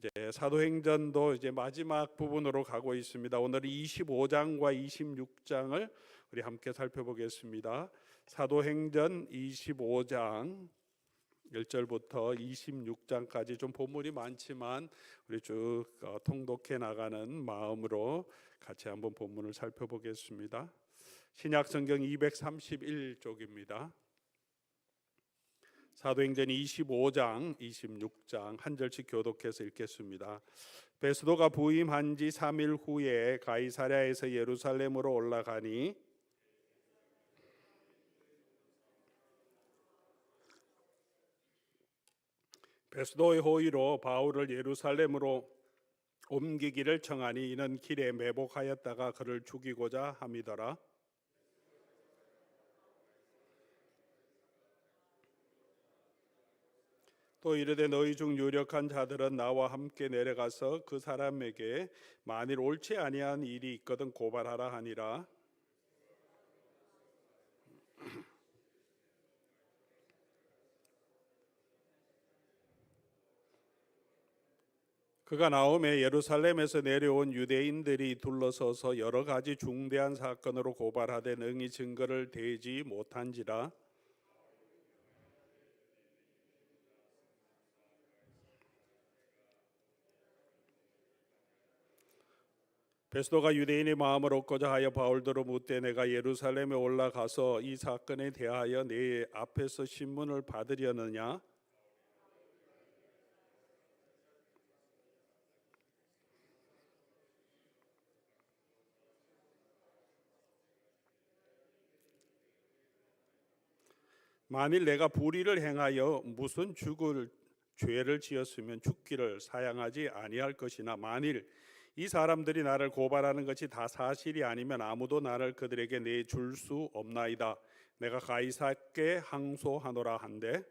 이제 사도행전도 이제 마지막 부분으로 가고 있습니다. 오늘 25장과 26장을 우리 함께 살펴보겠습니다. 사도행전 25장 1절부터 26장까지 좀 본문이 많지만 우리 쭉 통독해 나가는 마음으로 같이 한번 본문을 살펴보겠습니다. 신약성경 231쪽입니다. 사도행전 25장, 26장 한 절씩 교독해서 읽겠습니다. 베스도가 부임한 지 3일 후에 가이사랴에서 예루살렘으로 올라가니 베스도의 호의로 바울을 예루살렘으로 옮기기를 청하니 이는 길에 매복하였다가 그를 죽이고자 함이더라. 또 이르되 너희 중 유력한 자들은 나와 함께 내려가서 그 사람에게 만일 옳지 아니한 일이 있거든 고발하라 하니라. 그가 나오매 예루살렘에서 내려온 유대인들이 둘러서서 여러 가지 중대한 사건으로 고발하되 능히 증거를 대지 못한지라. 베스도가 유대인의 마음을 얻고자 하여 바울더러 묻되 내가 예루살렘에 올라가서 이 사건에 대하여 네 앞에서 신문을 받으려느냐? 만일 내가 불의를 행하여 무슨 죽을 죄를 지었으면 죽기를 사양하지 아니할 것이나 만일 이 사람들이 나를 고발하는 것이 다 사실이 아니면 아무도 나를 그들에게 내줄 수 없나이다. 내가 가이사께 항소하노라 한데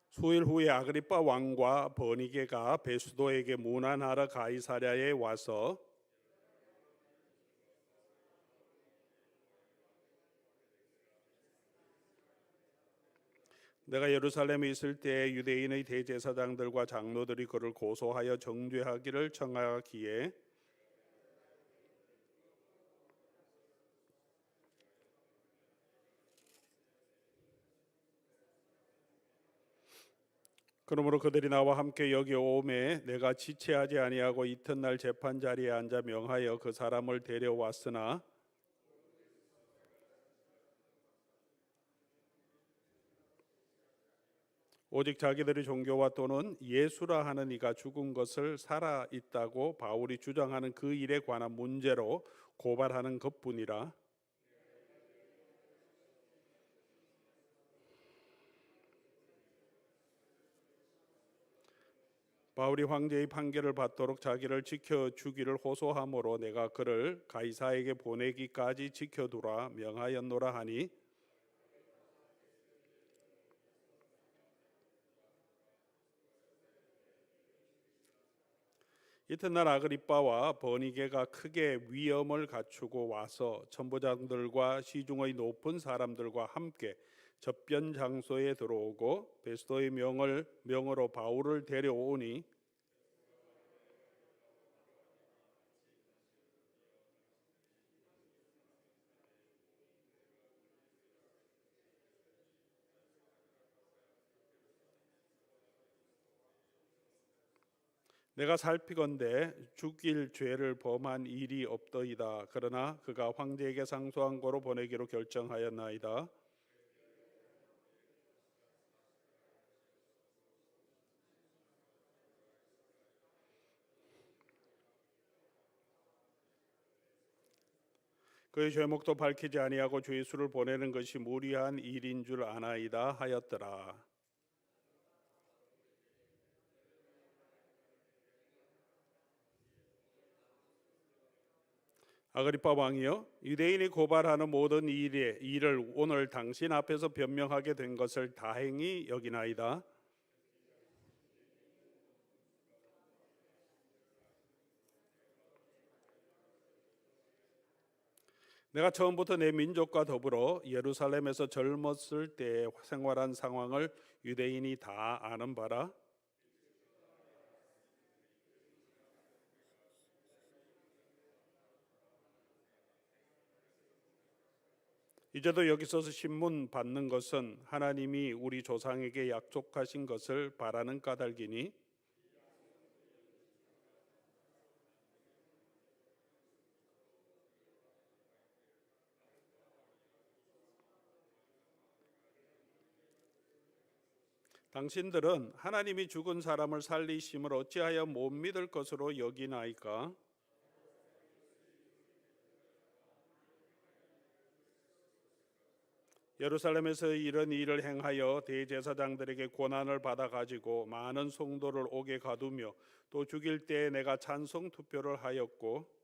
수일 후에 아그리빠 왕과 버니게가 베스도에게 문안하러 가이사랴에 와서 내가 예루살렘에 있을 때 유대인의 대제사장들과 장로들이 그를 고소하여 정죄하기를 청하기에 그러므로 그들이 나와 함께 여기 오매 내가 지체하지 아니하고 이튿날 재판 자리에 앉아 명하여 그 사람을 데려왔으나 오직 자기들의 종교와 또는 예수라 하는 이가 죽은 것을 살아 있다고 바울이 주장하는 그 일에 관한 문제로 고발하는 것뿐이라. 바울이 황제의 판결을 받도록 자기를 지켜주기를 호소하므로 내가 그를 가이사에게 보내기까지 지켜두라 명하였노라 하니 이튿날 아그리빠와 버니게가 크게 위엄을 갖추고 와서 천부장들과 시중의 높은 사람들과 함께 접변 장소에 들어오고 베스도의 명으로 바울을 데려오니 내가 살피건대 죽일 죄를 범한 일이 없더이다. 그러나 그가 황제에게 상소한 거로 보내기로 결정하였나이다. 그의 죄목도 밝히지 아니하고 죄수를 보내는 것이 무리한 일인 줄 아나이다 하였더라. 아그리빠 왕이여 유대인이 고발하는 모든 일을 오늘 당신 앞에서 변명하게 된 것을 다행히 여기나이다. 내가 처음부터 내 민족과 더불어 예루살렘에서 젊었을 때 생활한 상황을 유대인이 다 아는 바라. 이제도 여기서 신문 받는 것은 하나님이 우리 조상에게 약속하신 것을 바라는 까닭이니 당신들은 하나님이 죽은 사람을 살리심을 어찌하여 못 믿을 것으로 여기나이까? 예루살렘에서 이런 일을 행하여 대제사장들에게 고난을 받아 가지고 많은 성도를 옥에 가두며 또 죽일 때에 내가 찬성 투표를 하였고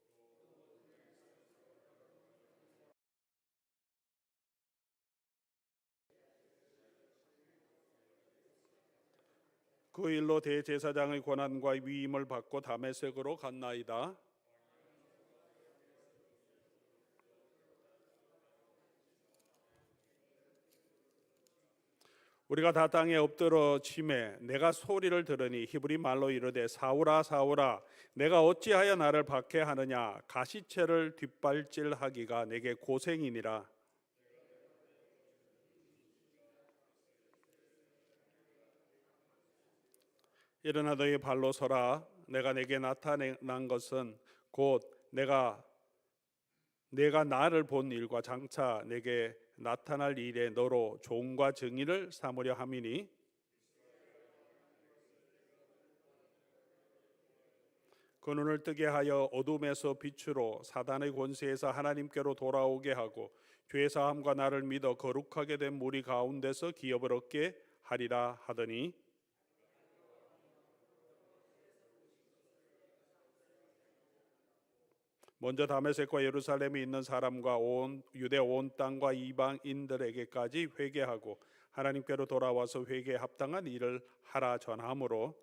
그 일로 대제사장의 고난과 위임을 받고 다메섹으로 갔나이다. 우리가 다 땅에 엎드러 침에 내가 소리를 들으니 히브리 말로 이르되 사울아 사울아 내가 어찌하여 나를 박해하느냐 가시체를 뒷발질하기가 내게 고생이니라. 일어나 너희 발로 서라. 내가 내게 나타난 것은 곧 내가 나를 본 일과 장차 내게 나타날 일에 너로 종과 증인을 삼으려 함이니 그 눈을 뜨게 하여 어둠에서 빛으로 사단의 권세에서 하나님께로 돌아오게 하고 죄 사함과 나를 믿어 거룩하게 된 무리 가운데서 기업을 얻게 하리라 하더니 먼저 다메섹과 예루살렘에 있는 사람과 온 유대 온 땅과 이방인들에게까지 회개하고 하나님께로 돌아와서 회개에 합당한 일을 하라 전함으로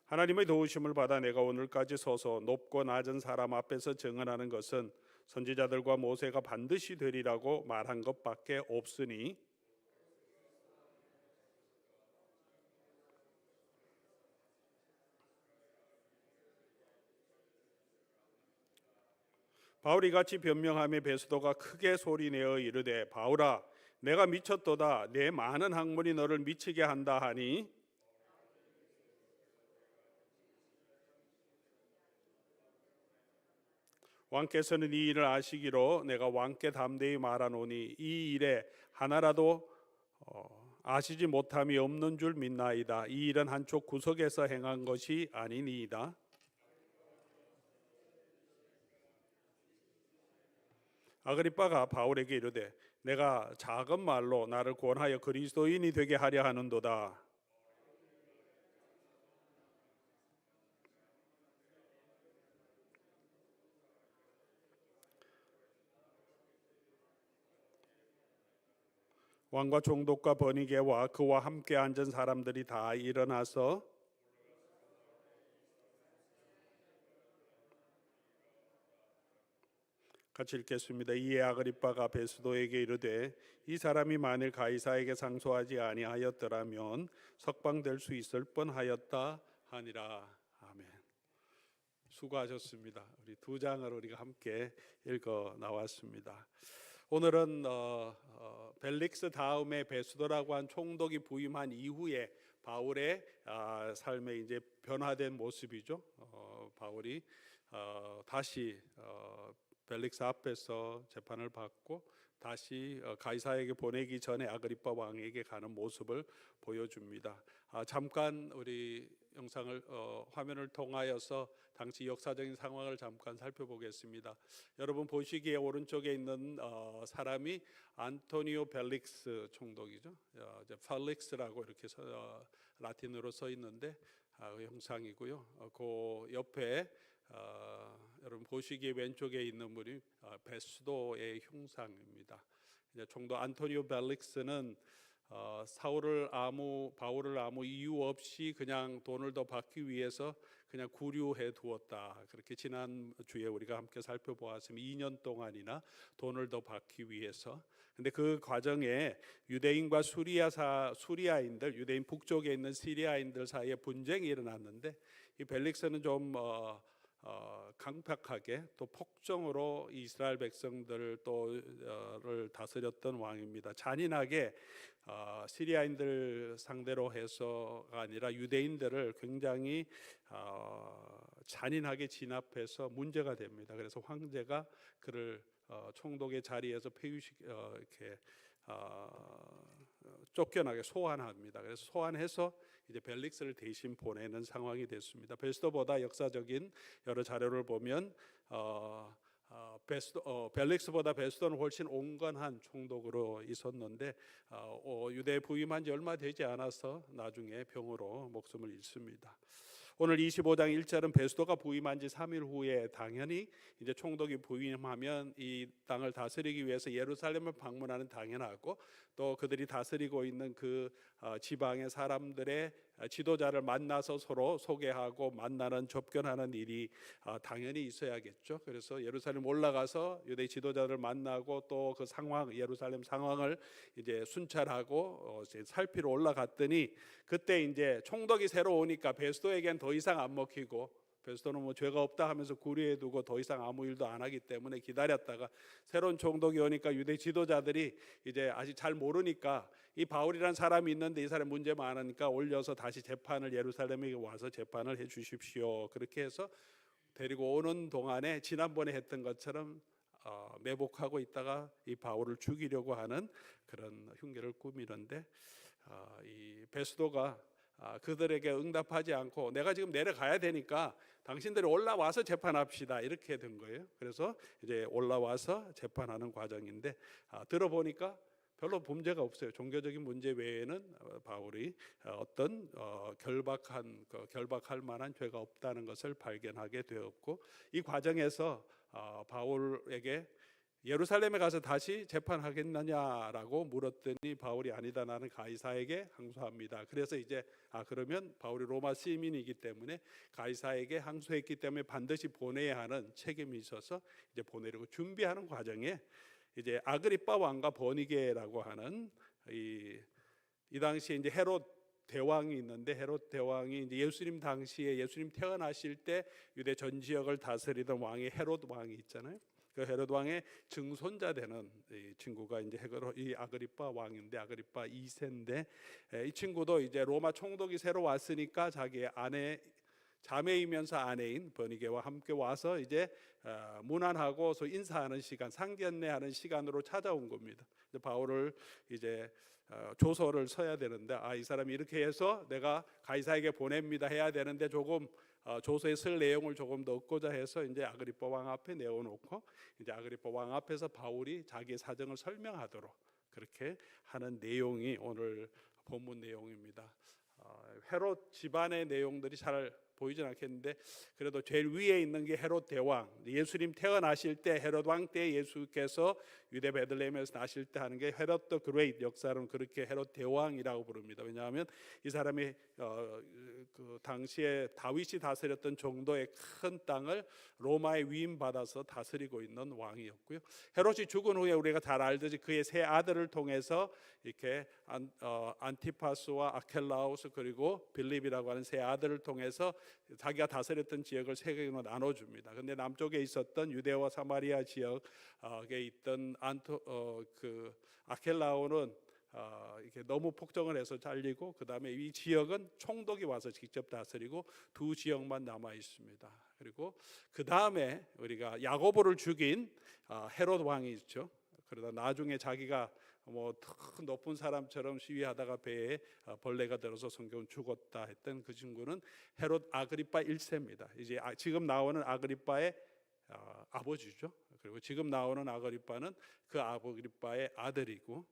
하나님의 도우심을 받아 내가 오늘까지 서서 높고 낮은 사람 앞에서 증언하는 것은 선지자들과 모세가 반드시 되리라고 말한 것밖에 없으니 바울이 같이 변명하며 베스도가 크게 소리내어 이르되 바울아 내가 미쳤도다 내 많은 학문이 너를 미치게 한다 하니 왕께서는 이 일을 아시기로 내가 왕께 담대히 말하노니 이 일에 하나라도 아시지 못함이 없는 줄 믿나이다. 이 일은 한쪽 구석에서 행한 것이 아니니이다. 아그리빠가 바울에게 이르되 내가 작은 말로 나를 권하여 그리스도인이 되게 하려 하는도다. 왕과 총독과 버니게와 그와 함께 앉은 사람들이 다 일어나서 같이 읽겠습니다. 이에 아그리빠가 베스도에게 이르되 이 사람이 만일 가이사에게 상소하지 아니하였더라면 석방될 수 있을 뻔하였다 하니라. 아멘. 수고하셨습니다. 우리 두 장을 우리가 함께 읽어 나왔습니다. 오늘은 벨릭스 다음에 베스도라고 한 총독이 부임한 이후에 바울의 삶의 이제 변화된 모습이죠. 바울이 다시 벨릭스 앞에서 재판을 받고 다시 가이사에게 보내기 전에 아그리빠 왕에게 가는 모습을 보여줍니다. 잠깐 우리 영상을 화면을 통하여서 당시 역사적인 상황을 잠깐 살펴보겠습니다. 여러분 보시기에 오른쪽에 있는 사람이 안토니오 벨릭스 총독이죠. 펠릭스라고 이렇게 라틴어로 써 있는데 그 형상이고요. 그 옆에 여러분 보시기에 왼쪽에 있는 분이 베스도의 형상입니다. 총독 안토니오 벨릭스는 바울을 아무 이유 없이 그냥 돈을 더 받기 위해서 그냥 구류해 두었다. 그렇게 지난 주에 우리가 함께 살펴보았으면 2년 동안이나 돈을 더 받기 위해서. 근데 그 과정에 유대인과 수리아인들, 유대인 북쪽에 있는 시리아인들 사이에 분쟁이 일어났는데 이 벨릭스는 좀 강팍하게 또 폭정으로 이스라엘 백성들을 또를 다스렸던 왕입니다. 잔인하게 시리아인들 상대로 해서가 아니라 유대인들을 굉장히 잔인하게 진압해서 문제가 됩니다. 그래서 황제가 그를 총독의 자리에서 이렇게 쫓겨나게 소환합니다. 그래서 소환해서 이제 벨릭스를 대신 보내는 상황이 됐습니다. 베스도보다 역사적인 여러 자료를 보면 벨릭스보다 베스도는 훨씬 온건한 총독으로 있었는데 유대에 부임한 지 얼마 되지 않아서 나중에 병으로 목숨을 잃습니다. 오늘 25장 1절은 베스도가 부임한 지 3일 후에 당연히 이제 총독이 부임하면 이 땅을 다스리기 위해서 예루살렘을 방문하는 당연하고 또 그들이 다스리고 있는 그 지방의 사람들의 지도자를 만나서 서로 소개하고 만나는 접견하는 일이 당연히 있어야겠죠. 그래서 예루살렘 올라가서 유대 지도자를 만나고 또 그 상황, 예루살렘 상황을 이제 순찰하고 이제 살피러 올라갔더니 그때 이제 총독이 새로 오니까 베스도에겐 더 이상 안 먹히고 베스도는 뭐 죄가 없다 하면서 구류해 두고 더 이상 아무 일도 안 하기 때문에 기다렸다가 새로운 총독이 오니까 유대 지도자들이 이제 아직 잘 모르니까 이 바울이라는 사람이 있는데 이 사람 문제 많으니까 올려서 다시 재판을 예루살렘에 와서 재판을 해 주십시오. 그렇게 해서 데리고 오는 동안에 지난번에 했던 것처럼 매복하고 있다가 이 바울을 죽이려고 하는 그런 흉계를 꾸미는데 이 베스도가 그들에게 응답하지 않고 내가 지금 내려가야 되니까 당신들이 올라와서 재판합시다 이렇게 된 거예요. 그래서 이제 올라와서 재판하는 과정인데 들어보니까 별로 문제가 없어요. 종교적인 문제 외에는 바울이 어떤 결박할 만한 죄가 없다는 것을 발견하게 되었고 이 과정에서 바울에게 예루살렘에 가서 다시 재판하겠느냐라고 물었더니 바울이 아니다 나는 가이사에게 항소합니다. 그래서 이제 그러면 바울이 로마 시민이기 때문에 가이사에게 항소했기 때문에 반드시 보내야 하는 책임이 있어서 이제 보내려고 준비하는 과정에 이제 아그리빠 왕과 버니게라고 하는 이 당시에 이제 헤롯 대왕이 있는데 헤롯 대왕이 이제 예수님 당시에 예수님 태어나실 때 유대 전 지역을 다스리던 왕이 헤롯 왕이 있잖아요. 그 헤롯 왕의 증손자 되는 이 친구가 이제 이 아그리빠 왕인데 아그리빠 2세인데 이 친구도 이제 로마 총독이 새로 왔으니까 자기의 자매이면서 아내인 버니게와 함께 와서 이제 문안하고 인사하는 시간, 상견례하는 시간으로 찾아온 겁니다. 바울을 이제 조서를 써야 되는데 이 사람이 이렇게 해서 내가 가이사에게 보냅니다 해야 되는데 조금 조서에 쓸 내용을 조금 넣고자 해서 이제 아그리빠 왕 앞에 내어놓고 이제 아그리빠 왕 앞에서 바울이 자기의 사정을 설명하도록 그렇게 하는 내용이 오늘 본문 내용입니다. 헤롯 집안의 내용들이 잘 보이진 않겠는데 그래도 제일 위에 있는 게 헤롯 대왕. 예수님 태어나실 때 헤롯 왕 때 예수께서 유대 베들레헴에서 나실 때 하는 게 헤롯 더 그레이트, 역사로는 그렇게 헤롯 대왕이라고 부릅니다. 왜냐하면 이 사람이 그 당시에 다윗이 다스렸던 정도의 큰 땅을 로마에 위임받아서 다스리고 있는 왕이었고요. 헤롯이 죽은 후에 우리가 잘 알듯이 그의 세 아들을 통해서 이렇게 안티파스와 아켈라우스 그리고 빌립이라고 하는 세 아들을 통해서 자기가 다스렸던 지역을 세 개로 나눠줍니다. 그런데 남쪽에 있었던 유대와 사마리아 지역에 있던 아켈라오는 이렇게 너무 폭정을 해서 잘리고 그 다음에 이 지역은 총독이 와서 직접 다스리고 두 지역만 남아 있습니다. 그리고 그 다음에 우리가 야고보를 죽인 헤롯 왕이 있죠. 그러다 나중에 자기가 뭐 높은 사람처럼 시위하다가 배에 벌레가 들어서 성경은 죽었다 했던 그 친구는 헤롯 아그리빠 1세입니다. 이제 지금 나오는 아그리빠의 아버지죠. 그리고 지금 나오는 아그리빠는 그 아그리빠의 아들이고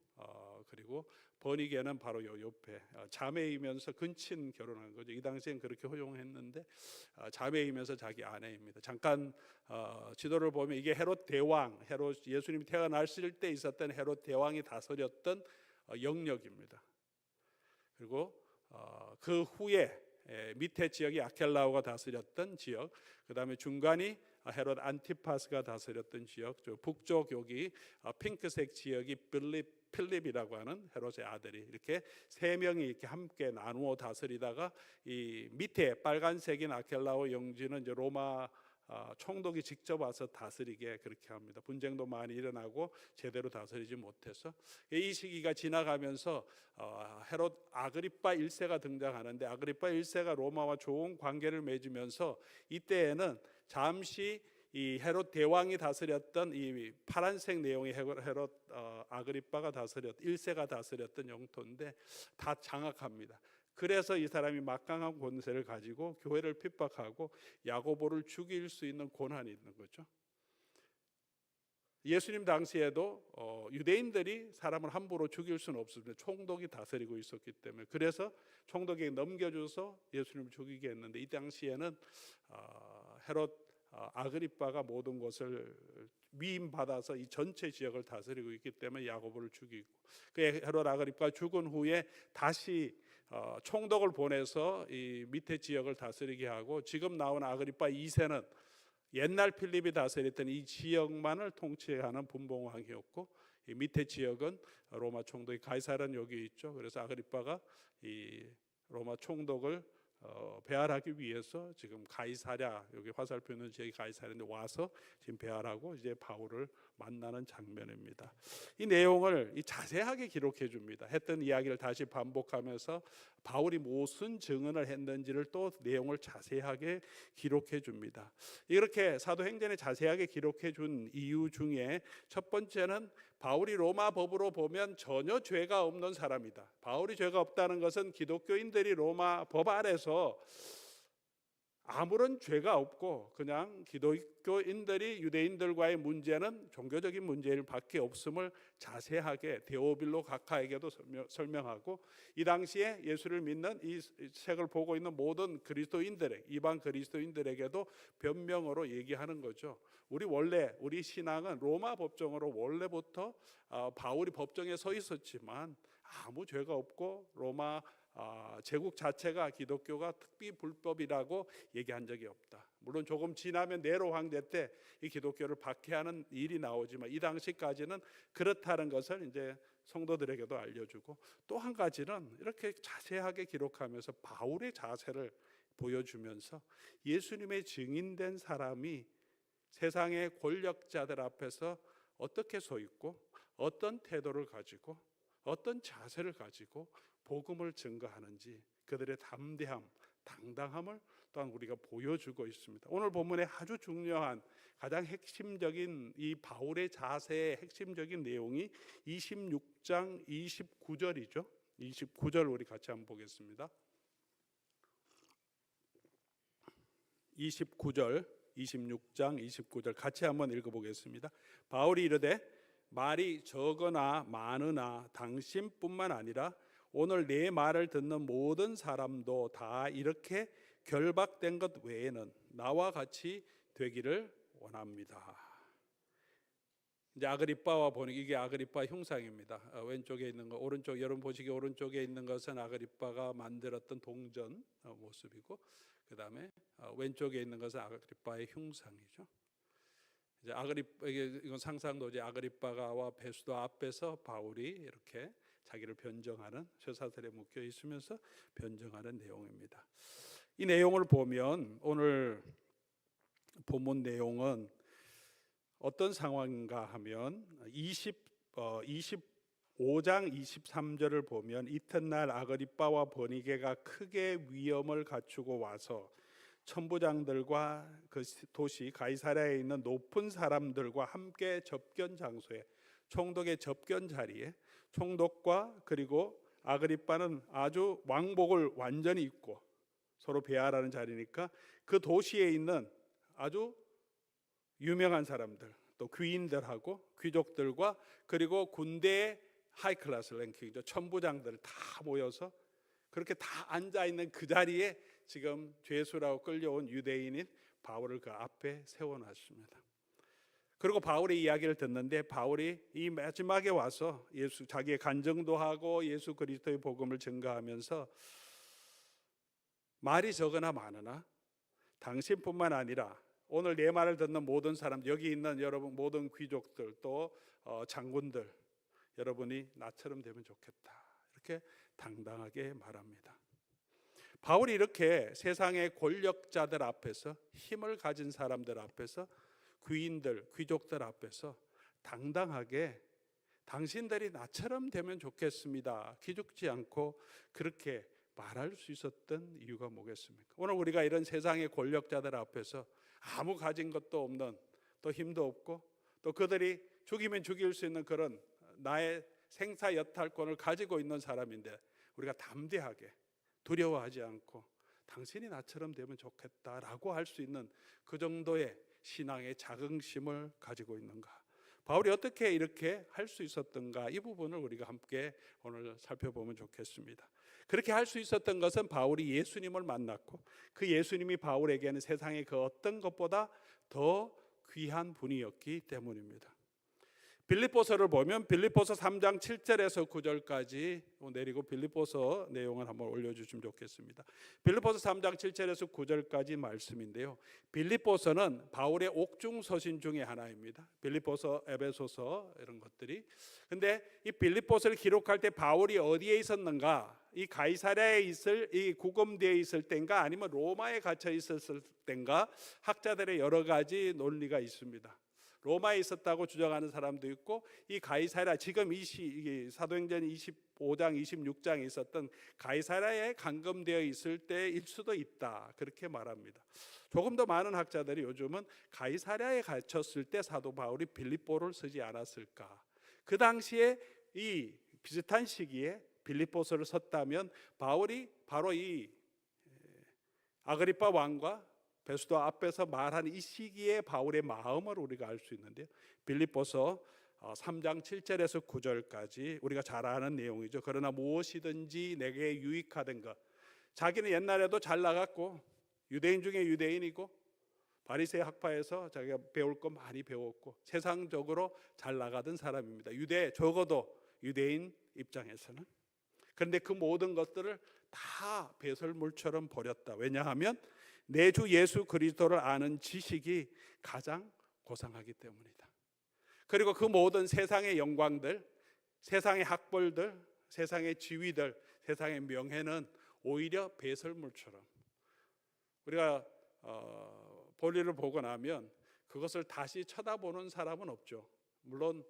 그리고 버니게는 바로 요 옆에 자매이면서 근친 결혼한 거죠. 이 당시엔 그렇게 허용했는데 자매이면서 자기 아내입니다. 잠깐 지도를 보면 이게 헤롯 대왕, 헤롯 예수님이 태어났을 때 있었던 헤롯 대왕이 다스렸던 영역입니다. 그리고 그 후에 밑에 지역이 아켈라오가 다스렸던 지역, 그 다음에 중간이 헤롯 안티파스가 다스렸던 지역, 저 북쪽 여기 핑크색 지역이 필립이라고 하는 헤롯의 아들이, 이렇게 세 명이 이렇게 함께 나누어 다스리다가 이 밑에 빨간색인 아켈라오 영지는 이제 로마 총독이 직접 와서 다스리게 그렇게 합니다. 분쟁도 많이 일어나고 제대로 다스리지 못해서 이 시기가 지나가면서 헤롯 아그리파 1세가 등장하는데, 아그리파 1세가 로마와 좋은 관계를 맺으면서 이때에는 잠시 이 헤롯 대왕이 다스렸던 이 파란색 내용의 헤롯 아그리파가 1세가 다스렸던 영토인데 다 장악합니다. 그래서 이 사람이 막강한 권세를 가지고 교회를 핍박하고 야고보를 죽일 수 있는 권한이 있는 거죠. 예수님 당시에도 유대인들이 사람을 함부로 죽일 수는 없습니다. 총독이 다스리고 있었기 때문에. 그래서 총독에게 넘겨줘서 예수님을 죽이게 했는데, 이 당시에는 헤롯 아그리파가 모든 것을 위임받아서 이 전체 지역을 다스리고 있기 때문에 야고보를 죽이고, 그 헤롯 아그리파 죽은 후에 다시 총독을 보내서 이 밑에 지역을 다스리게 하고, 지금 나온 아그리파 2세는 옛날 필립이 다스렸던 이 지역만을 통치하는 분봉왕이었고, 이 밑에 지역은 로마 총독이 가이사랴는 여기 있죠. 그래서 아그리파가 이 로마 총독을 배알하기 위해서 지금 가이사랴, 여기 화살표 있는 지역이 가이사랴인데 와서 지금 배알하고 이제 바울을 만나는 장면입니다. 이 내용을 자세하게 기록해 줍니다. 했던 이야기를 다시 반복하면서 바울이 무슨 증언을 했는지를 또 내용을 자세하게 기록해 줍니다. 이렇게 사도행전에 자세하게 기록해 준 이유 중에 첫 번째는 바울이 로마 법으로 보면 전혀 죄가 없는 사람이다. 바울이 죄가 없다는 것은 기독교인들이 로마 법 아래서 아무런 죄가 없고 그냥 기독교인들이 유대인들과의 문제는 종교적인 문제일 밖에 없음을 자세하게 데오빌로 각하에게도 설명하고, 이 당시에 예수를 믿는 이 책을 보고 있는 모든 그리스도인들에게, 이방 그리스도인들에게도 변명으로 얘기하는 거죠. 우리 신앙은 로마 법정으로 원래부터 바울이 법정에 서 있었지만 아무 죄가 없고 로마 제국 자체가 기독교가 특비 불법이라고 얘기한 적이 없다. 물론 조금 지나면 네로 황제 때 이 기독교를 박해하는 일이 나오지만 이 당시까지는 그렇다는 것을 이제 성도들에게도 알려주고, 또 한 가지는 이렇게 자세하게 기록하면서 바울의 자세를 보여주면서 예수님의 증인된 사람이 세상의 권력자들 앞에서 어떻게 서 있고 어떤 태도를 가지고 어떤 자세를 가지고 복음을 증거하는지, 그들의 담대함, 당당함을 또한 우리가 보여주고 있습니다. 오늘 본문의 아주 중요한 가장 핵심적인 이 바울의 자세의 핵심적인 내용이 26장 29절이죠. 29절 우리 같이 한번 보겠습니다. 26장 29절 같이 한번 읽어보겠습니다. 바울이 이르되 말이 적으나 많으나 당신뿐만 아니라 오늘 내 말을 듣는 모든 사람도 다 이렇게 결박된 것 외에는 나와 같이 되기를 원합니다. 이제 아그리빠와 보니 이게 아그리빠 형상입니다. 왼쪽에 있는 거, 오른쪽, 여러분 보시기 오른쪽에 있는 것은 아그리빠가 만들었던 동전 모습이고, 그 다음에 왼쪽에 있는 것은 아그리빠의 형상이죠. 이제 이건 상상도지, 아그리빠가와 베수도 앞에서 바울이 이렇게 자기를 변정하는, 쇠사슬에 묶여 있으면서 변정하는 내용입니다. 이 내용을 보면 오늘 본문 내용은 어떤 상황인가 하면 25장 23절을 보면 이튿날 아그리빠와 버니게가 크게 위험을 갖추고 와서 천부장들과 그 도시 가이사랴에 있는 높은 사람들과 함께 접견 장소에, 총독의 접견 자리에, 총독과 그리고 아그리빠는 아주 왕복을 완전히 입고 서로 배알하는 자리니까 그 도시에 있는 아주 유명한 사람들, 또 귀인들하고 귀족들과 그리고 군대의 하이클래스 랭킹이죠, 천부장들 다 모여서 그렇게 다 앉아있는 그 자리에 지금 죄수라고 끌려온 유대인인 바울을 그 앞에 세워놨습니다. 그리고 바울의 이야기를 듣는데, 바울이 이 마지막에 와서 자기의 간증도 하고 예수 그리스도의 복음을 증거하면서 말이 적으나 많으나 당신뿐만 아니라 오늘 내 말을 듣는 모든 사람, 여기 있는 여러분 모든 귀족들 또 장군들, 여러분이 나처럼 되면 좋겠다, 이렇게 당당하게 말합니다. 바울이 이렇게 세상의 권력자들 앞에서, 힘을 가진 사람들 앞에서, 귀인들, 귀족들 앞에서 당당하게 당신들이 나처럼 되면 좋겠습니다, 기죽지 않고 그렇게 말할 수 있었던 이유가 뭐겠습니까? 오늘 우리가 이런 세상의 권력자들 앞에서 아무 가진 것도 없는, 또 힘도 없고, 또 그들이 죽이면 죽일 수 있는 그런 나의 생사여탈권을 가지고 있는 사람인데, 우리가 담대하게 두려워하지 않고 당신이 나처럼 되면 좋겠다라고 할 수 있는 그 정도의 신앙의 자긍심을 가지고 있는가? 바울이 어떻게 이렇게 할 수 있었던가? 이 부분을 우리가 함께 오늘 살펴보면 좋겠습니다. 그렇게 할 수 있었던 것은 바울이 예수님을 만났고, 그 예수님이 바울에게는 세상의 그 어떤 것보다 더 귀한 분이었기 때문입니다. 빌립보서를 보면 빌립보서 3장 7절에서 9절까지 내리고 빌립보서 내용을 한번 올려주시면 좋겠습니다. 빌립보서 3장 7절에서 9절까지 말씀인데요, 빌립보서는 바울의 옥중서신 중에 하나입니다. 빌립보서, 에베소서 이런 것들이. 근데 이 빌립보서를 기록할 때 바울이 어디에 있었는가? 이 가이사랴에 있을, 이 구검대에 있을 때인가, 아니면 로마에 갇혀 있었을 때인가? 학자들의 여러 가지 논리가 있습니다. 로마에 있었다고 주장하는 사람도 있고, 이 가이사랴, 지금 사도행전 25장 26장에 있었던 가이사랴에 감금되어 있을 때일 수도 있다, 그렇게 말합니다. 조금 더 많은 학자들이 요즘은 가이사랴에 갇혔을 때 사도 바울이 빌립보를 쓰지 않았을까, 그 당시에 이 비슷한 시기에 빌립보서를 썼다면 바울이 바로 이 아그리파 왕과 베스도 앞에서 말한 이 시기에 바울의 마음을 우리가 알 수 있는데요, 빌립보서 3장 7절에서 9절까지 우리가 잘 아는 내용이죠. 그러나 무엇이든지 내게 유익하던 것, 자기는 옛날에도 잘 나갔고 유대인 중에 유대인이고 바리새 학파에서 자기가 배울 거 많이 배웠고 세상적으로 잘 나가던 사람입니다. 적어도 유대인 입장에서는. 그런데 그 모든 것들을 다 배설물처럼 버렸다. 왜냐하면 내 주 예수 그리스도를 아는 지식이 가장 고상하기 때문이다. 그리고 그 모든 세상의 영광들, 세상의 학벌들, 세상의 지위들, 세상의 명예는 오히려 배설물처럼, 우리가 볼일을 보고 나면 그것을 다시 쳐다보는 사람은 없죠. 물론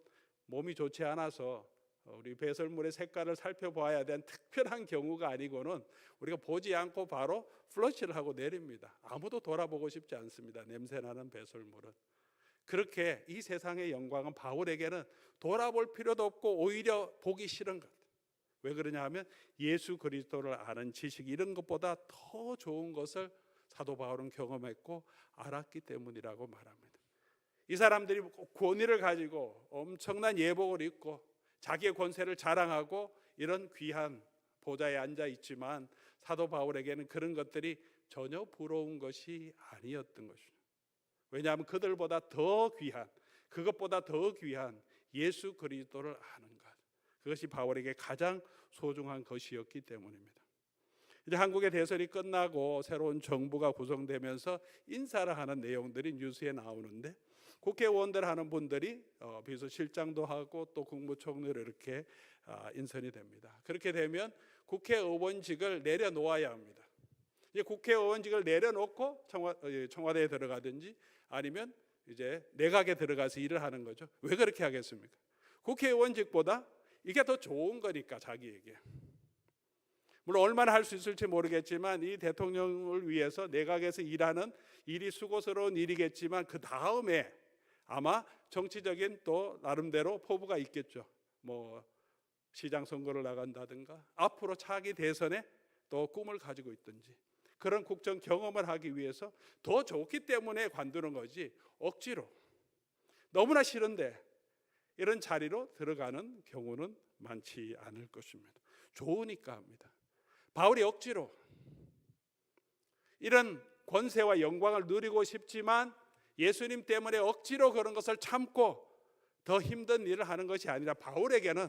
몸이 좋지 않아서 우리 배설물의 색깔을 살펴봐야 되는 특별한 경우가 아니고는 우리가 보지 않고 바로 플러시를 하고 내립니다. 아무도 돌아보고 싶지 않습니다. 냄새나는 배설물은. 그렇게 이 세상의 영광은 바울에게는 돌아볼 필요도 없고 오히려 보기 싫은 것. 왜 그러냐 하면 예수 그리스도를 아는 지식, 이런 것보다 더 좋은 것을 사도 바울은 경험했고 알았기 때문이라고 말합니다. 이 사람들이 권위를 가지고 엄청난 예복을 입고 자기의 권세를 자랑하고 이런 귀한 보좌에 앉아 있지만 사도 바울에게는 그런 것들이 전혀 부러운 것이 아니었던 것입니다. 왜냐하면 그들보다 더 귀한, 그것보다 더 귀한 예수 그리스도를 아는 것, 그것이 바울에게 가장 소중한 것이었기 때문입니다. 이제 한국의 대선이 끝나고 새로운 정부가 구성되면서 인사를 하는 내용들이 뉴스에 나오는데, 국회의원들 하는 분들이 비서실장도 하고 또 국무총리로 이렇게 인선이 됩니다. 그렇게 되면 국회의원직을 내려놓아야 합니다. 이제 국회의원직을 내려놓고 청와대에 들어가든지 아니면 이제 내각에 들어가서 일을 하는 거죠. 왜 그렇게 하겠습니까? 국회의원직보다 이게 더 좋은 거니까, 자기에게. 물론 얼마나 할 수 있을지 모르겠지만 이 대통령을 위해서 내각에서 일하는 일이 수고스러운 일이겠지만 그 다음에 아마 정치적인 또 나름대로 포부가 있겠죠. 뭐 시장 선거를 나간다든가 앞으로 차기 대선에 또 꿈을 가지고 있든지 그런 국정 경험을 하기 위해서 더 좋기 때문에 관두는 거지, 억지로 너무나 싫은데 이런 자리로 들어가는 경우는 많지 않을 것입니다. 좋으니까 합니다. 바울이 억지로 이런 권세와 영광을 누리고 싶지만 예수님 때문에 억지로 그런 것을 참고 더 힘든 일을 하는 것이 아니라, 바울에게는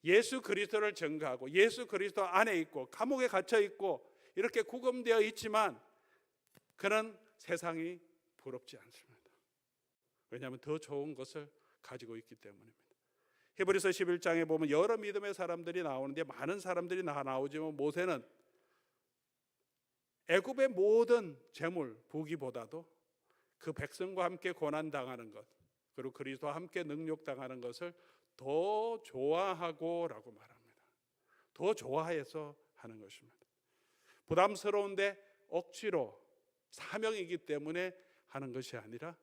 예수 그리스도를 증거하고 예수 그리스도 안에 있고 감옥에 갇혀 있고 이렇게 구금되어 있지만 그는 세상이 부럽지 않습니다. 왜냐하면 더 좋은 것을 가지고 있기 때문입니다. 히브리서 11장에 보면 여러 믿음의 사람들이 나오는데 많은 사람들이 나오지만 모세는 애굽의 모든 재물 부귀보다도 그 백성과 함께 고난당하는 것, 그리고 그리스도와 함께 능욕당하는 것을 더 좋아하고 라고 말합니다. 더 좋아해서 하는 것입니다. 부담스러운데 억지로 사명이기 때문에 하는 것이 아니라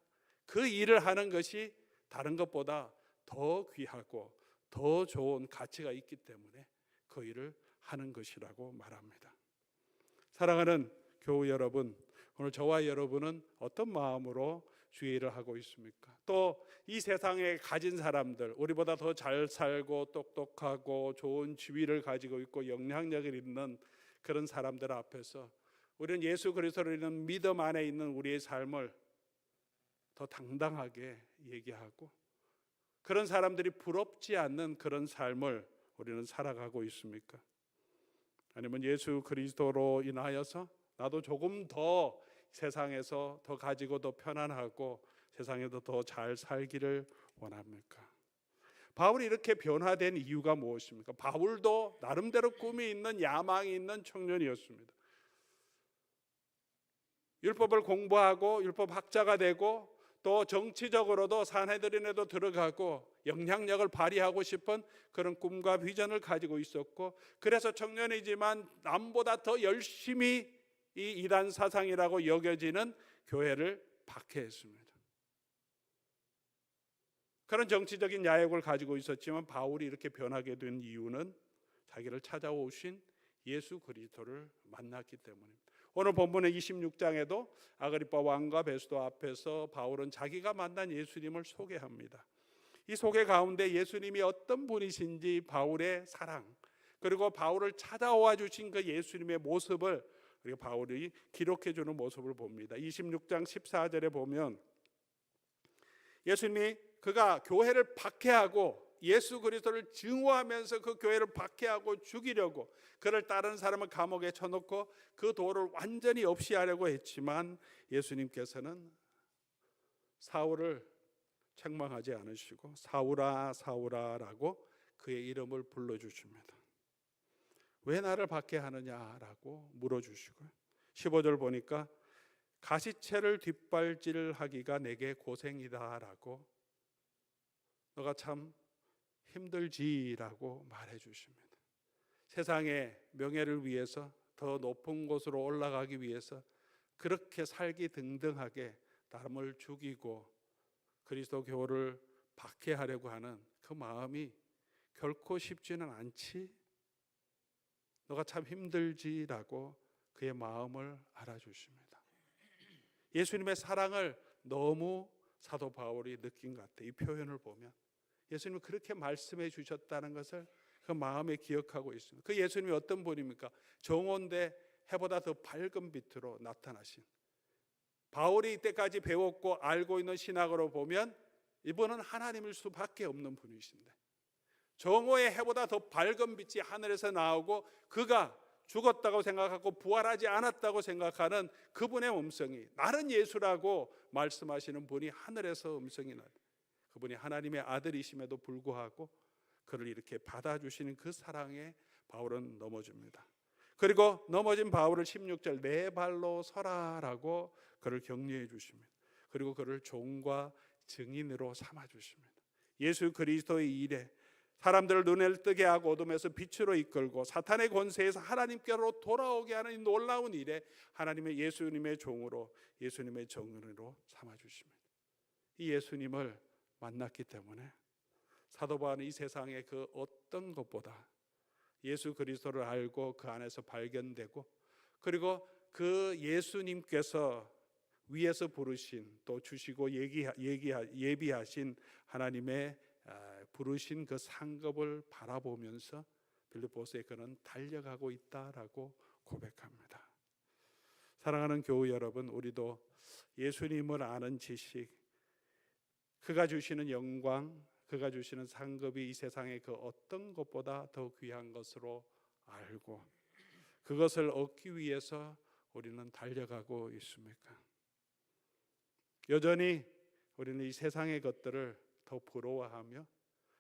그 일을 하는 것이 다른 것보다 더 귀하고 더 좋은 가치가 있기 때문에 그 일을 하는 것이라고 말합니다. 사랑하는 교우 여러분, 오늘 저와 여러분은 어떤 마음으로 주의 일을 하고 있습니까? 또 이 세상에 가진 사람들, 우리보다 더 잘 살고 똑똑하고 좋은 지위를 가지고 있고 영향력을 있는 그런 사람들 앞에서 우리는 예수 그리스도를 믿는 믿음 안에 있는 우리의 삶을 더 당당하게 얘기하고 그런 사람들이 부럽지 않는 그런 삶을 우리는 살아가고 있습니까? 아니면 예수 그리스도로 인하여서 나도 조금 더 세상에서 더 가지고 더 편안하고 세상에도 더 잘 살기를 원합니까? 바울이 이렇게 변화된 이유가 무엇입니까? 바울도 나름대로 꿈이 있는 야망이 있는 청년이었습니다. 율법을 공부하고 율법학자가 되고 또 정치적으로도 산헤드린에도 들어가고 영향력을 발휘하고 싶은 그런 꿈과 비전을 가지고 있었고, 그래서 청년이지만 남보다 더 열심히 이 이단 사상이라고 여겨지는 교회를 박해했습니다. 그런 정치적인 야욕을 가지고 있었지만 바울이 이렇게 변하게 된 이유는 자기를 찾아오신 예수 그리스도를 만났기 때문입니다. 오늘 본문의 26장에도 아그리빠 왕과 베스도 앞에서 바울은 자기가 만난 예수님을 소개합니다. 이 소개 가운데 예수님이 어떤 분이신지, 바울의 사랑, 그리고 바울을 찾아와 주신 그 예수님의 모습을 우리 바울이 기록해 주는 모습을 봅니다. 26장 14절에 보면 예수님이 그가 교회를 박해하고 예수 그리스도를 증오하면서 그 교회를 박해하고 죽이려고 그를 따르는 사람을 감옥에 쳐놓고 그 도를 완전히 없이 하려고 했지만 예수님께서는 사울을 책망하지 않으시고 사울아 사울아라고 그의 이름을 불러주십니다. 왜 나를 박해하느냐라고 물어주시고요. 15절 보니까 가시채를 뒷발질하기가 내게 고생이다라고, 너가 참 힘들지라고 말해 주십니다. 세상의 명예를 위해서 더 높은 곳으로 올라가기 위해서 그렇게 살기 등등하게 남을 죽이고 그리스도 교를 박해하려고 하는 그 마음이 결코 쉽지는 않지? 너가 참 힘들지라고 그의 마음을 알아주십니다. 예수님의 사랑을 너무 사도 바울이 느낀 것 같아요. 이 표현을 보면 예수님이 그렇게 말씀해 주셨다는 것을 그 마음에 기억하고 있습니다. 그 예수님이 어떤 분입니까? 정오인데 해보다 더 밝은 빛으로 나타나신, 바울이 이때까지 배웠고 알고 있는 신학으로 보면 이분은 하나님일 수밖에 없는 분이신데, 정오의 해보다 더 밝은 빛이 하늘에서 나오고 그가 죽었다고 생각하고 부활하지 않았다고 생각하는 그분의 음성이, 나는 예수라고 말씀하시는 분이 하늘에서 음성이 나요. 그분이 하나님의 아들이심에도 불구하고 그를 이렇게 받아주시는 그 사랑에 바울은 넘어집니다. 그리고 넘어진 바울을 16절 내 발로 서라라고 그를 격려해 주십니다. 그리고 그를 종과 증인으로 삼아 주십니다. 예수 그리스도의 일에 사람들을 눈을 뜨게 하고 어둠에서 빛으로 이끌고 사탄의 권세에서 하나님께로 돌아오게 하는 이 놀라운 일에 하나님의 예수님의 종으로, 예수님의 정인으로 삼아 주십니다. 이 예수님을 만났기 때문에 사도 바울은 이 세상의 그 어떤 것보다 예수 그리스도를 알고 그 안에서 발견되고, 그리고 그 예수님께서 위에서 부르신 또 주시고 예비하신 하나님의 부르신 그 상급을 바라보면서 빌립보서에 그는 달려가고 있다라고 고백합니다. 사랑하는 교우 여러분, 우리도 예수님을 아는 지식, 그가 주시는 영광, 그가 주시는 상급이 이 세상의 그 어떤 것보다 더 귀한 것으로 알고, 그것을 얻기 위해서 우리는 달려가고 있습니까? 여전히 우리는 이 세상의 것들을 더 부러워하며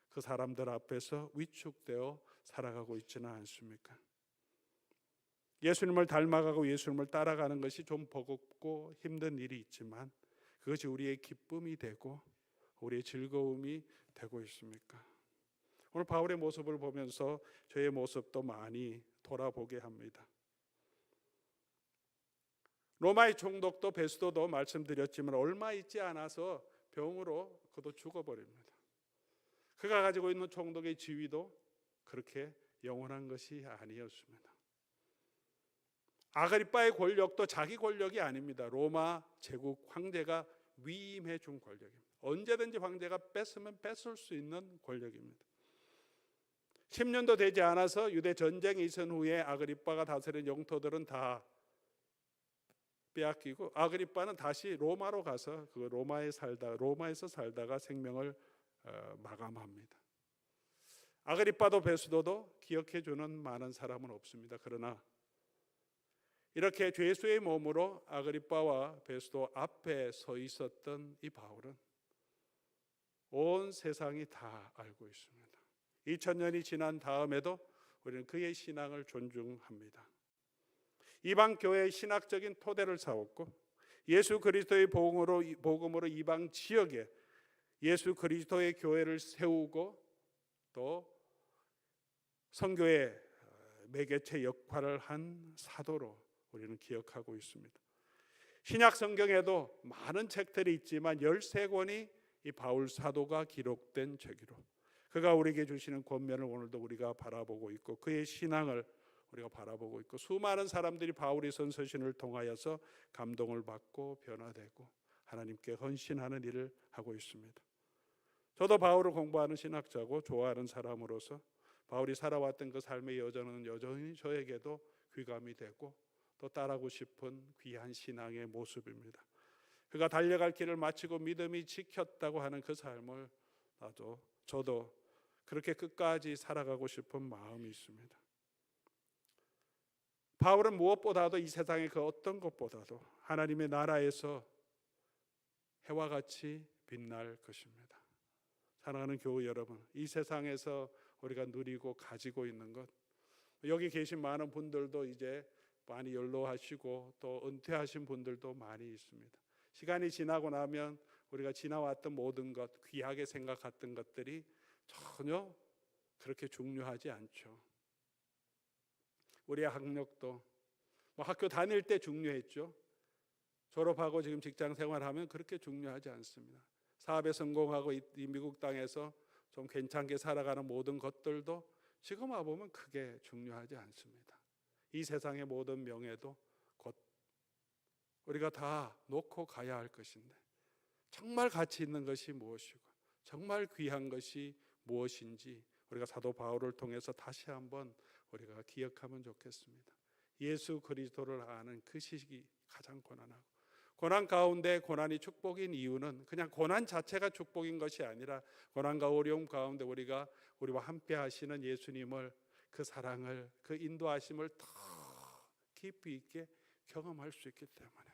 그 사람들 앞에서 위축되어 살아가고 있지는 않습니까? 예수님을 닮아가고 예수님을 따라가는 것이 좀 버겁고 힘든 일이 있지만 그것이 우리의 기쁨이 되고 우리의 즐거움이 되고 있습니까? 오늘 바울의 모습을 보면서 저의 모습도 많이 돌아보게 합니다. 로마의 총독도 베스도도 말씀드렸지만 얼마 있지 않아서 병으로 그도 죽어버립니다. 그가 가지고 있는 총독의 지위도 그렇게 영원한 것이 아니었습니다. 아그리빠의 권력도 자기 권력이 아닙니다. 로마 제국 황제가 위임해 준 권력입니다. 언제든지 황제가 뺏으면 뺏을 수 있는 권력입니다. 10년도 되지 않아서 유대 전쟁이 있은 후에 아그리빠가 다스린 영토들은 다 빼앗기고 아그리빠는 다시 로마로 가서 그 로마에서 살다가 생명을 마감합니다. 아그리빠도 베스도도 기억해 주는 많은 사람은 없습니다. 그러나 이렇게 죄수의 몸으로 아그리빠와 베스도 앞에 서 있었던 이 바울은 온 세상이 다 알고 있습니다. 2000년이 지난 다음에도 우리는 그의 신앙을 존중합니다. 이방 교회의 신학적인 토대를 세웠고 예수 그리스도의 복음으로 이방 지역에 예수 그리스도의 교회를 세우고 또 선교의 매개체 역할을 한 사도로 우리는 기억하고 있습니다. 신약 성경에도 많은 책들이 있지만 13권이 이 바울 사도가 기록된 책이로 그가 우리에게 주시는 권면을 오늘도 우리가 바라보고 있고 그의 신앙을 우리가 바라보고 있고 수많은 사람들이 바울의 선서신을 통하여서 감동을 받고 변화되고 하나님께 헌신하는 일을 하고 있습니다. 저도 바울을 공부하는 신학자고 좋아하는 사람으로서 바울이 살아왔던 그 삶의 여정은 여전히 저에게도 귀감이 되고 또 따르고 싶은 귀한 신앙의 모습입니다. 그가 달려갈 길을 마치고 믿음이 지켰다고 하는 그 삶을 저도 그렇게 끝까지 살아가고 싶은 마음이 있습니다. 바울은 무엇보다도 이 세상의 그 어떤 것보다도 하나님의 나라에서 해와 같이 빛날 것입니다. 사랑하는 교우 여러분, 이 세상에서 우리가 누리고 가지고 있는 것, 여기 계신 많은 분들도 이제 많이 연로하시고 또 은퇴하신 분들도 많이 있습니다. 시간이 지나고 나면 우리가 지나왔던 모든 것, 귀하게 생각했던 것들이 전혀 그렇게 중요하지 않죠. 우리의 학력도 학교 다닐 때 중요했죠. 졸업하고 지금 직장 생활하면 그렇게 중요하지 않습니다. 사업에 성공하고 이 미국 땅에서 좀 괜찮게 살아가는 모든 것들도 지금 와보면 크게 중요하지 않습니다. 이 세상의 모든 명예도 곧 우리가 다 놓고 가야 할 것인데 정말 가치 있는 것이 무엇이고 정말 귀한 것이 무엇인지 우리가 사도 바울을 통해서 다시 한번 우리가 기억하면 좋겠습니다. 예수 그리스도를 아는 그 시기 가장 고난하고 고난 가운데 고난이 축복인 이유는 그냥 고난 자체가 축복인 것이 아니라 고난과 어려움 가운데 우리와 함께 하시는 예수님을 그 사랑을 그 인도하심을 더 깊이 있게 경험할 수 있기 때문에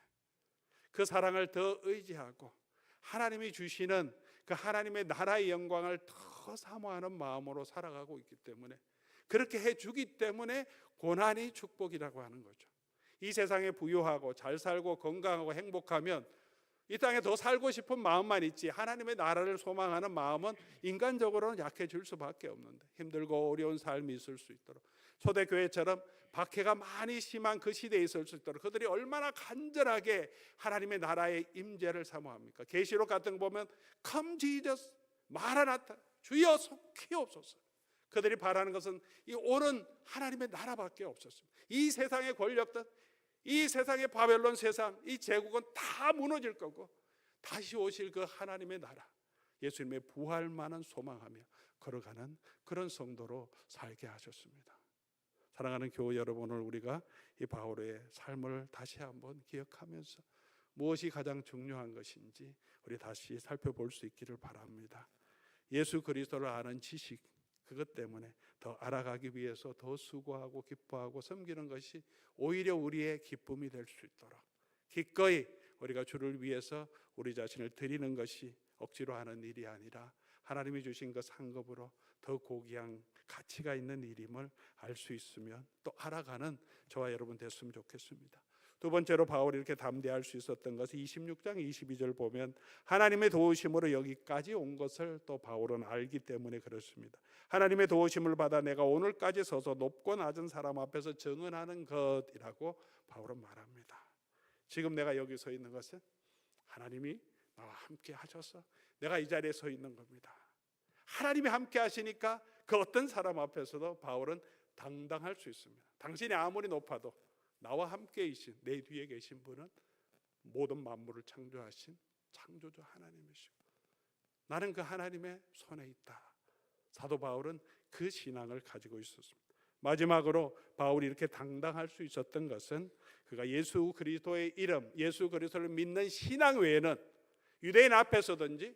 그 사랑을 더 의지하고 하나님이 주시는 그 하나님의 나라의 영광을 더 사모하는 마음으로 살아가고 있기 때문에 그렇게 해주기 때문에 고난이 축복이라고 하는 거죠. 이 세상에 부유하고 잘 살고 건강하고 행복하면 이 땅에 더 살고 싶은 마음만 있지 하나님의 나라를 소망하는 마음은 인간적으로는 약해질 수밖에 없는데 힘들고 어려운 삶이 있을 수 있도록 초대교회처럼 박해가 많이 심한 그 시대에 있을 수 있도록 그들이 얼마나 간절하게 하나님의 나라의 임재를 사모합니까? 계시록 같은 거 보면 Come Jesus 마라나타 주여 속히 없소서. 그들이 바라는 것은 이 오는 하나님의 나라밖에 없었습니다. 이 세상의 권력들 이 세상의 바벨론 세상 이 제국은 다 무너질 거고 다시 오실 그 하나님의 나라 예수님의 부활만을 소망하며 걸어가는 그런 성도로 살게 하셨습니다. 사랑하는 교우 여러분, 오늘 우리가 이 바울의 삶을 다시 한번 기억하면서 무엇이 가장 중요한 것인지 우리 다시 살펴볼 수 있기를 바랍니다. 예수 그리스도를 아는 지식 그것 때문에 더 알아가기 위해서 더 수고하고 기뻐하고 섬기는 것이 오히려 우리의 기쁨이 될 수 있도록 기꺼이 우리가 주를 위해서 우리 자신을 드리는 것이 억지로 하는 일이 아니라 하나님이 주신 그 상급으로 더 고귀한 가치가 있는 일임을 알 수 있으면 또 알아가는 저와 여러분 됐으면 좋겠습니다. 두 번째로 바울이 이렇게 담대할 수 있었던 것은 26장 22절 보면 하나님의 도우심으로 여기까지 온 것을 또 바울은 알기 때문에 그렇습니다. 하나님의 도우심을 받아 내가 오늘까지 서서 높고 낮은 사람 앞에서 증언하는 것이라고 바울은 말합니다. 지금 내가 여기 서 있는 것은 하나님이 나와 함께 하셔서 내가 이 자리에 서 있는 겁니다. 하나님이 함께 하시니까 그 어떤 사람 앞에서도 바울은 당당할 수 있습니다. 당신이 아무리 높아도 나와 함께이신 내 뒤에 계신 분은 모든 만물을 창조하신 창조주 하나님이시고 나는 그 하나님의 손에 있다. 사도 바울은 그 신앙을 가지고 있었습니다. 마지막으로 바울이 이렇게 당당할 수 있었던 것은 그가 예수 그리스도의 이름, 예수 그리스도를 믿는 신앙 외에는 유대인 앞에서든지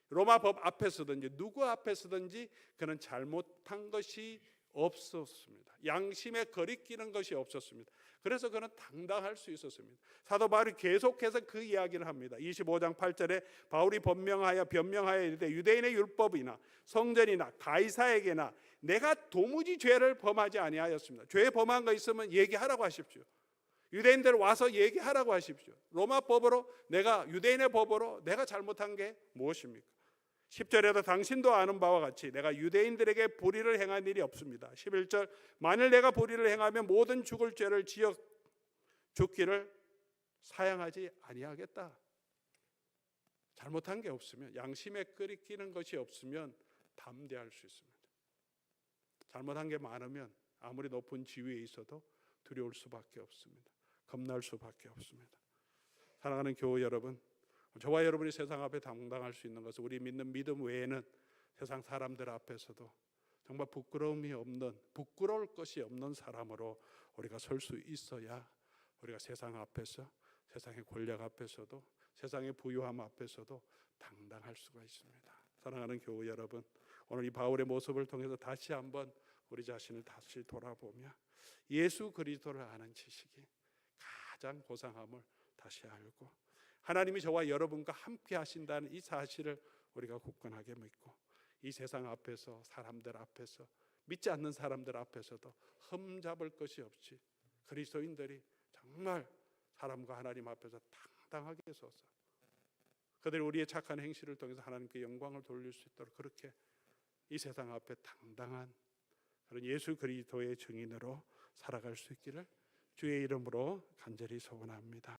로마 법 앞에서든지 누구 앞에서든지 그는 잘못한 것이 없었습니다. 양심에 거리끼는 것이 없었습니다. 그래서 그는 당당할 수 있었습니다. 사도 바울이 계속해서 그 이야기를 합니다. 25장 8절에 바울이 변명하여 이르되 유대인의 율법이나 성전이나 가이사에게나 내가 도무지 죄를 범하지 아니하였습니다. 죄 범한 거 있으면 얘기하라고 하십시오. 유대인들 와서 얘기하라고 하십시오. 로마 법으로 내가 유대인의 법으로 내가 잘못한 게 무엇입니까? 10절에도 당신도 아는 바와 같이 내가 유대인들에게 불의를 행한 일이 없습니다. 11절 만일 내가 불의를 행하면 모든 죽을 죄를 지어 죽기를 사양하지 아니하겠다. 잘못한 게 없으면 양심에 끓이끼는 것이 없으면 담대할 수 있습니다. 잘못한 게 많으면 아무리 높은 지위에 있어도 두려울 수밖에 없습니다. 겁날 수밖에 없습니다. 사랑하는 교우 여러분, 저와 여러분이 세상 앞에 당당할 수 있는 것은 우리 믿는 믿음 외에는 세상 사람들 앞에서도 정말 부끄러울 것이 없는 사람으로 우리가 설 수 있어야 우리가 세상 앞에서 세상의 권력 앞에서도 세상의 부유함 앞에서도 당당할 수가 있습니다. 사랑하는 교우 여러분, 오늘 이 바울의 모습을 통해서 다시 한번 우리 자신을 다시 돌아보며 예수 그리스도를 아는 지식이 가장 고상함을 다시 알고 하나님이 저와 여러분과 함께 하신다는 이 사실을 우리가 굳건하게 믿고 이 세상 앞에서 사람들 앞에서 믿지 않는 사람들 앞에서도 흠잡을 것이 없이 그리스도인들이 정말 사람과 하나님 앞에서 당당하게 서서 그들이 우리의 착한 행실을 통해서 하나님께 영광을 돌릴 수 있도록 그렇게 이 세상 앞에 당당한 그런 예수 그리스도의 증인으로 살아갈 수 있기를 주의 이름으로 간절히 소원합니다.